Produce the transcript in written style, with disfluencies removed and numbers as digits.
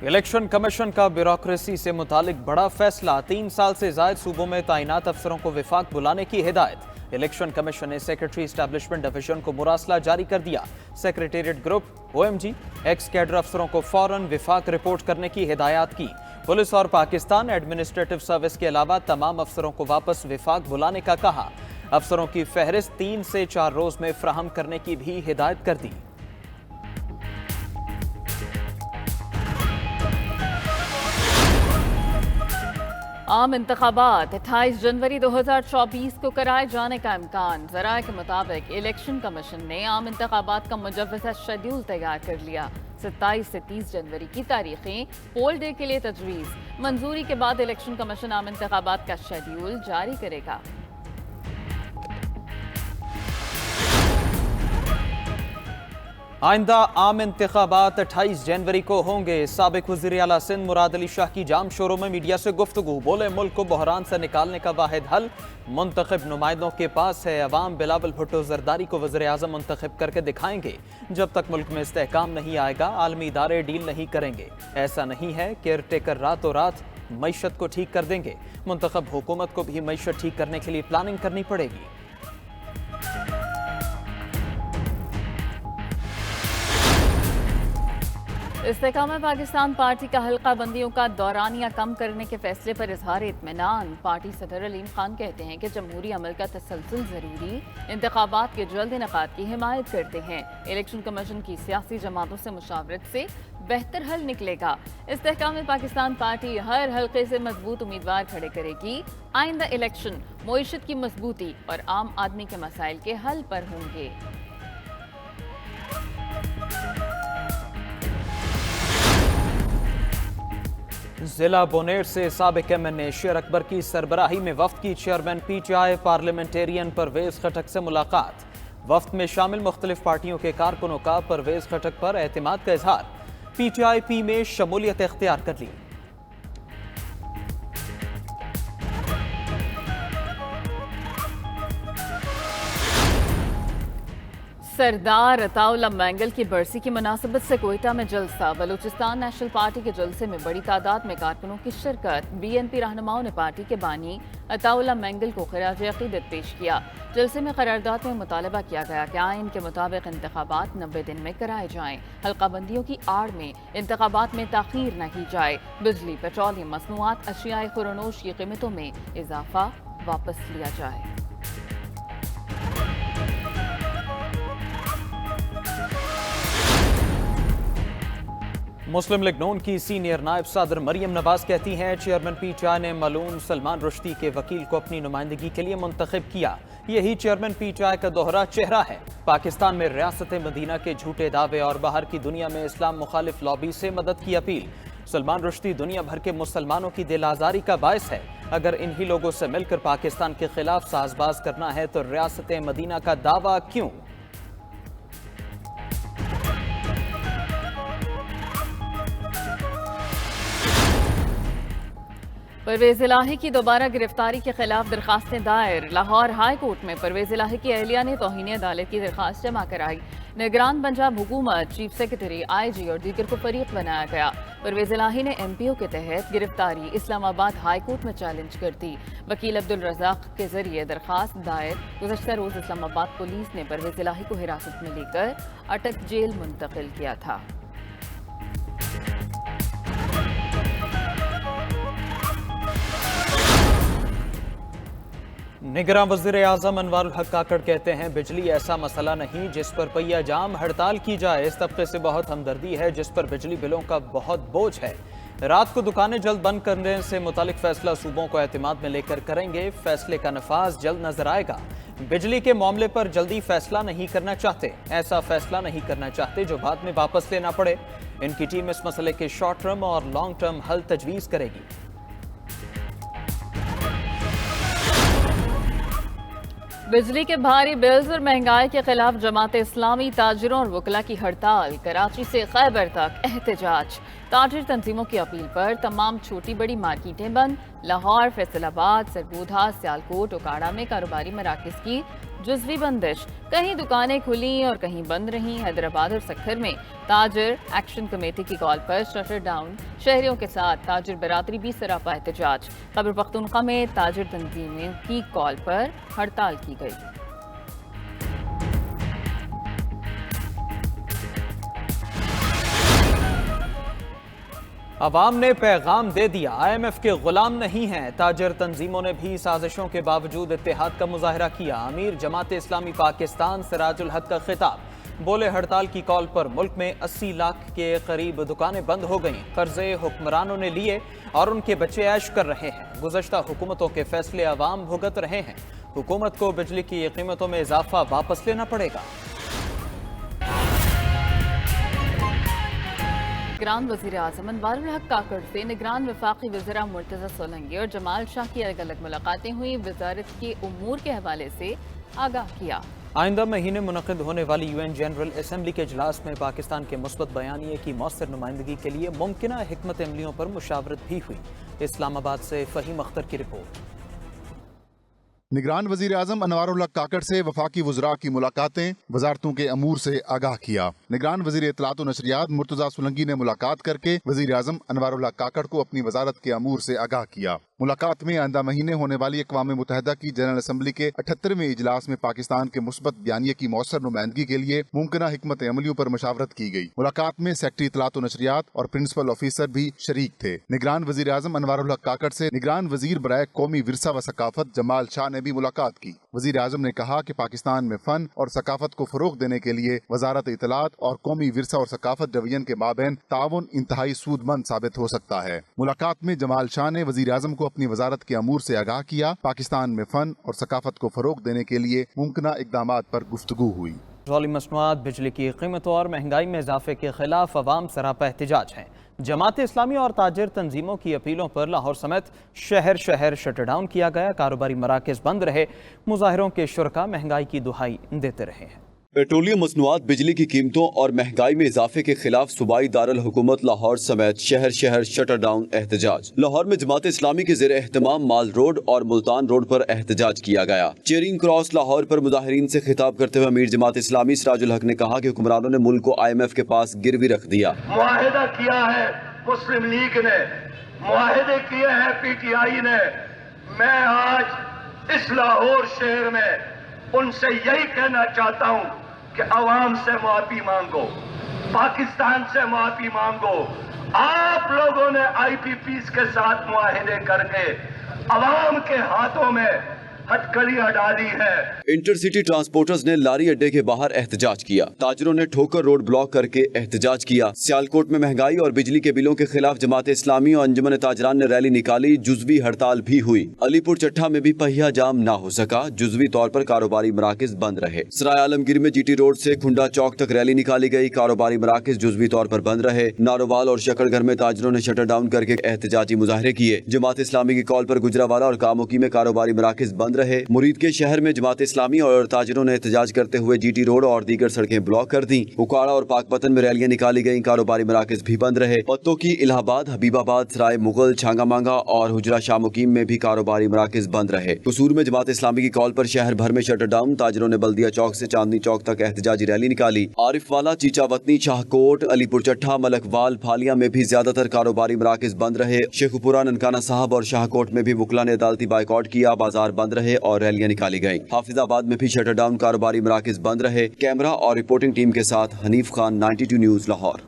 Election commission का bureaucracy से मुतालिक बड़ा फैसला, 3 साल से जायद सूबों में तैनात अफसरों को विफाक बुलाने की हिदायत। इलेक्शन कमीशन ने सेक्रेटरी एस्टैब्लिशमेंट डिवीजन को मुरासला जारी कर दिया। Secretariat group, OMG, x cadre अफसरों को फौरन विफाक रिपोर्ट करने की हिदायत की। पुलिस और पाकिस्तान एडमिनिस्ट्रेटिव सर्विस के अलावा तमाम अफसरों को वापस विफाक बुलाने का कहा। अफसरों की फहरिस्त 3 से 4 रोज में फ्राहम करने की भी हिदायत कर दी। आम इंतखाबात 28 जनवरी 2024 को कराए जाने का इम्कान। ज़राए के मुताबिक इलेक्शन कमीशन ने आम इंतखाबात का मुजव्वज़ा शेड्यूल तैयार कर लिया। 27 से 30 जनवरी की तारीखें पोल डे के लिए तजवीज़। मंजूरी के बाद इलेक्शन कमीशन आम इंतखाबात का शेड्यूल जारी करेगा। आइंदा आम इंतखाबात 28 जनवरी को होंगे। साबिक वज़ीर आला सिंध मुराद अली शाह की जाम शोरों में मीडिया से गुफ्तगू, बोले मुल्क को बहरान से निकालने का वाहिद हल मुंतखब नुमाइंदों के पास है। अवाम बिलावल भुट्टो जरदारी को वज़ीर आज़म मुंतखब करके दिखाएंगे। जब तक मुल्क में इस्तेहकाम नहीं आएगा, आलमी इदारे डील नहीं करेंगे। ऐसा नहीं है केयर टेकर रातों रात मईशत को ठीक कर देंगे। मुंतखब हुकूमत को भी मईशत ठीक करने के लिए प्लानिंग करनी पड़ेगी। इस्तेहकाम पाकिस्तान पार्टी का हल्का बंदियों का दौरानिया कम करने के फैसले पर इजहार इत्मीनान। पार्टी सदर अलीम खान कहते हैं कि जमहूरी अमल का तसलसल जरूरी, इंतखाबात के जल्द इनेकाद की हिमायत करते हैं। इलेक्शन कमीशन की सियासी जमातों से मुशावरत से बेहतर हल निकलेगा। इस्तेहकाम पाकिस्तान पार्टी हर हल्के से मजबूत उम्मीदवार खड़े करेगी। आइंदा इलेक्शन मईशत की मजबूती और आम आदमी के मसाइल के हल पर होंगे। जिला बोनेर से साबिक MNA शेर अकबर की सरबराही में वफ्द की चेयरमैन PTI पार्लियामेंटेरियन परवेज खटक से मुलाकात। वफ्द में शामिल मुख्तलिफ पार्टियों के कारकुनों का परवेज खटक पर एतमाद का इजहार। PTIP में शमूलियत इख्तियार कर ली। सरदार अताउल्ला मैंगल की बरसी की मुनासिबत से कोयटा में जलसा। बलूचिस्तान नेशनल पार्टी के जलसे में बड़ी तादाद में कारकुनों की शिरकत। BNP रहनुमाओं ने पार्टी के बानी अताउल्ला मैंगल को खिराज अकीदत पेश किया। जलसे में करारदाद में मुतालबा किया गया कि आइन के मुताबिक इंतखाबात 90 दिन में कराए जाएं। हल्का बंदियों की आड़ में इंतखाबात में ताखीर न की जाए। बिजली, पेट्रोलियम, मसनूआत, अशियाए खुरनोश की कीमतों में इजाफा वापस लिया जाए। मुस्लिम लीग नून की सीनियर नायब सदर मरियम नवाज कहती हैं, चेयरमैन PTI ने मलूम सलमान रुश्दी के वकील को अपनी नुमाइंदगी के लिए मुंतखब किया। यही चेयरमैन PTI का दोहरा चेहरा है। पाकिस्तान में रियासत मदीना के झूठे दावे और बाहर की दुनिया में इस्लाम मुखालिफ लॉबी से मदद की अपील। सलमान रुश्दी दुनिया भर के मुसलमानों की दिल आजारी का बायस है। अगर इन्हीं लोगों से मिलकर पाकिस्तान के खिलाफ साजबाज करना है तो रियासत मदीना का दावा क्यों? परवेज इलाही की दोबारा गिरफ्तारी के खिलाफ दरखास्तें दायर। लाहौर हाई कोर्ट में परवेज इलाही की अहलिया ने तौहीन अदालत की दरखास्त जमा कराई। निगरान पंजाब हुकूमत, चीफ सेक्रेटरी, IG और दीगर को फरीक बनाया गया। परवेज इलाही ने MPO के तहत गिरफ्तारी इस्लामाबाद हाई कोर्ट में चैलेंज कर दी। वकील अब्दुल रज़ाक के जरिए दरखास्त दायर। गुज़श्ता रोज इस्लामाबाद पुलिस ने परवेज इलाही को हिरासत में लेकर अटक जेल मुंतकिल किया था। निगरान वज़ीर आज़म अनवारुल हक काकड़ कहते हैं, बिजली ऐसा मसला नहीं जिस पर पहिया जाम हड़ताल की जाए। इस तबके से बहुत हमदर्दी है जिस पर बिजली बिलों का बहुत बोझ है। रात को दुकानें जल्द बंद करने से मुतालिक फैसला सूबों को एतमाद में लेकर करेंगे। फैसले का नफाज जल्द नजर आएगा। बिजली के मामले पर जल्दी फैसला नहीं करना चाहते। ऐसा फैसला नहीं करना चाहते जो बाद में वापस लेना पड़े। इनकी टीम इस मसले के शॉर्ट टर्म और लॉन्ग टर्म हल तजवीज़ करेगी। बिजली के भारी बिल्स और महंगाई के खिलाफ जमात इस्लामी ताजिरों और वकला की हड़ताल। कराची से खैबर तक एहतजाज। ताजिर तंजीमों की अपील पर तमाम छोटी बड़ी मार्केटें बंद। लाहौर, फैसलाबाद, सरगोधा, सियालकोट, उकाड़ा में कारोबारी मराकज़ की जुज़वी बंदिश, कहीं दुकानें खुली और कहीं बंद रहीं। हैदराबाद और सक्खर में ताजर एक्शन कमेटी की कॉल पर शटर डाउन, शहरियों के साथ ताजर बरादरी भी सरापा एहतजाज। खैबर पख्तूनख्वा में ताजर तंजीमों की कॉल पर हड़ताल की गई। अवाम ने पैगाम दे दिया, IMF के गुलाम नहीं हैं। ताजर तंजीमों ने भी साजिशों के बावजूद इत्तेहाद का मुजाहरा किया। अमीर जमात इस्लामी पाकिस्तान सिराजुल हक का खिताब, बोले हड़ताल की कॉल पर मुल्क में 80 लाख के करीब दुकानें बंद हो गईं। कर्जे हुक्मरानों ने लिए और उनके बच्चे ऐश कर रहे हैं। गुज़श्ता हुकूमतों के फैसले अवाम भुगत रहे हैं। हुकूमत को बिजली की कीमतों में इजाफा वापस लेना पड़ेगा। निगरान वज़ीर आज़म अनवारुल हक काकड़ से निगरान वफाकी वज़ीरा मुर्तज़ा सोलंकी और जमाल शाह की अलग अलग मुलाकातें हुई। वजारत के उमूर के हवाले से आगाह किया। आइंदा महीने मुनक़िद होने वाली UN जनरल असम्बली के इजलास में पाकिस्तान के मुस्बत बयानिए की मौसर नुमाइंदगी के लिए मुमकिना हिकमत अमलियों पर मुशावरत भी हुई। इस्लामाबाद से फ़हीम अख्तर की रिपोर्ट। निगरान वजीर आजम अनवारुल हक काकड़ से वफाकी वज़रा की मुलाकातें, वजारतों के अमूर से आगाह किया। निगरान वजीर इत्तलात व नशरियात मुर्तज़ा सोलंकी ने मुलाकात करके वजीर आजम अनवारुल हक काकड़ को अपनी वजारत के अमूर से आगाह किया। मुलाकात में आइंदा महीने होने वाली अक़वाम मुत्तहिदा की जनरल असम्बली के 78वें इजलास में पाकिस्तान के मुस्बत बयानिए की मौसर नुमाइंदगी के लिए मुमकिना हिकमत अमलियों पर मुशावरत की गई। मुलाकात में सेक्रेटरी इत्तलात व नशरियात और प्रिंसिपल ऑफिसर भी शरीक थे। निगरान वजीर आजम अनवारुल हक काकड़ से निगरान वजीर बराए कौमी विरसा व सकाफत जमाल शाह ने भी मुलाकात की। वजीर आजम ने कहा कि पाकिस्तान में फन और सकाफत को फरोग देने के लिए वजारत इत्तलात और कौमी विरसा और सकाफत डिवीजन के माबैन ताउन इंतहाई सूदमंद साबित हो सकता है। मुलाकात में जमाल शाह ने वजीर आजम को अपनी वजारत के अमूर से आगाह किया। पाकिस्तान में फन और सकाफत को फरोग देने के लिए मुमकिना इक़दामात पर गुफ्तगू हुई। पेट्रोलियम मसनूआत, बिजली की कीमतों और महंगाई में इजाफे के खिलाफ अवाम सरापा एहतजाज हैं। जमात इस्लामी और ताजिर तंजीमों की अपीलों पर लाहौर समेत शहर शहर शटर डाउन किया गया। कारोबारी मराकज़ बंद रहे। मुजाहिरों के शुरका महंगाई की दुहाई देते रहे हैं। पेट्रोलियम मसनूआत, बिजली की कीमतों और महंगाई में इजाफे के खिलाफ सूबाई दारुल हुकूमत लाहौर समेत शहर शहर शटर डाउन एहतजाज। लाहौर में जमात इस्लामी के ज़ेर एहतमाम माल रोड और मुल्तान रोड पर एहतजाज किया गया। चेरिंग क्रॉस लाहौर पर मुजाहिरीन से खिताब करते हुए अमीर जमात इस्लामी सिराजुल हक ने कहा कि हुक्मरानों ने मुल्क को IMF के पास गिरवी रख दिया। मुआहिदा किया है मुस्लिम लीग ने, मुआहिदे किए हैं PTI ने। मैं आज इस लाहौर शहर में उनसे यही कहना चाहता हूं कि अवाम से माफी मांगो, पाकिस्तान से माफी मांगो। आप लोगों ने IPPs के साथ मुआहिदे करके अवाम के हाथों में हथकड़ियां डाली है। इंटरसिटी ट्रांसपोर्टर्स ने लारी अड्डे के बाहर एहतजाज किया। ताजरों ने ठोकर रोड ब्लॉक करके एहतजाज किया। सियालकोट में महंगाई और बिजली के बिलों के खिलाफ जमात इस्लामी और अंजुमन ताजरान ने रैली निकाली। जुज़वी हड़ताल भी हुई। अलीपुर चट्ठा में भी पहिया जाम ना हो सका। जुज़वी तौर पर कारोबारी मराकज बंद रहे। सराय आलमगीर में GT रोड से खुंडा चौक तक रैली निकाली गई। कारोबारी मराकज जुज़वी तौर पर बंद रहे। नारोवाल और शकरघर में ताजरों ने शटर डाउन करके एहतजाजी मुजाहरे किए। जमात इस्लामी की कॉल पर गुजरावाला और कामोकी में कारोबारी मराकज बंद रहे। मुरीद के शहर में जमात इस्लामी और ताजिरों ने एहतजाज करते हुए GT रोड और दीगर सड़कें ब्लॉक कर दी। उकाड़ा और पाकपतन में रैलियां निकाली गईं। कारोबारी मराकज भी बंद रहे। पत्तों की इलाहाबाद, हबीबाबाद, सराय मुगल, छांगा मांगा और हुजरा शाह मुकीम में भी कारोबारी मराकज बंद रहे। कसूर में जमात इस्लामी की कॉल पर शहर भर में शटर डाउन। ताजिरों ने बल्दिया चौक से चांदनी चौक तक एहतजाजी रैली निकाली। आरिफवाला, चीचावतनी, शाहकोट, अलीपुर चट्ठा, मलकवाल, फालिया में भी ज्यादातर कारोबारी मराकज बंद रहे। शेखुपुरा, ननकाना साहब और शाहकोट में भी वकला ने अदालती बाइकआउट किया। बाजार बंद रहे और रैलियां निकाली गई। हाफिजाबाद में भी शटर डाउन, कारोबारी मराकज बंद रहे। कैमरा और रिपोर्टिंग टीम के साथ हनीफ खान, 92 न्यूज, लाहौर।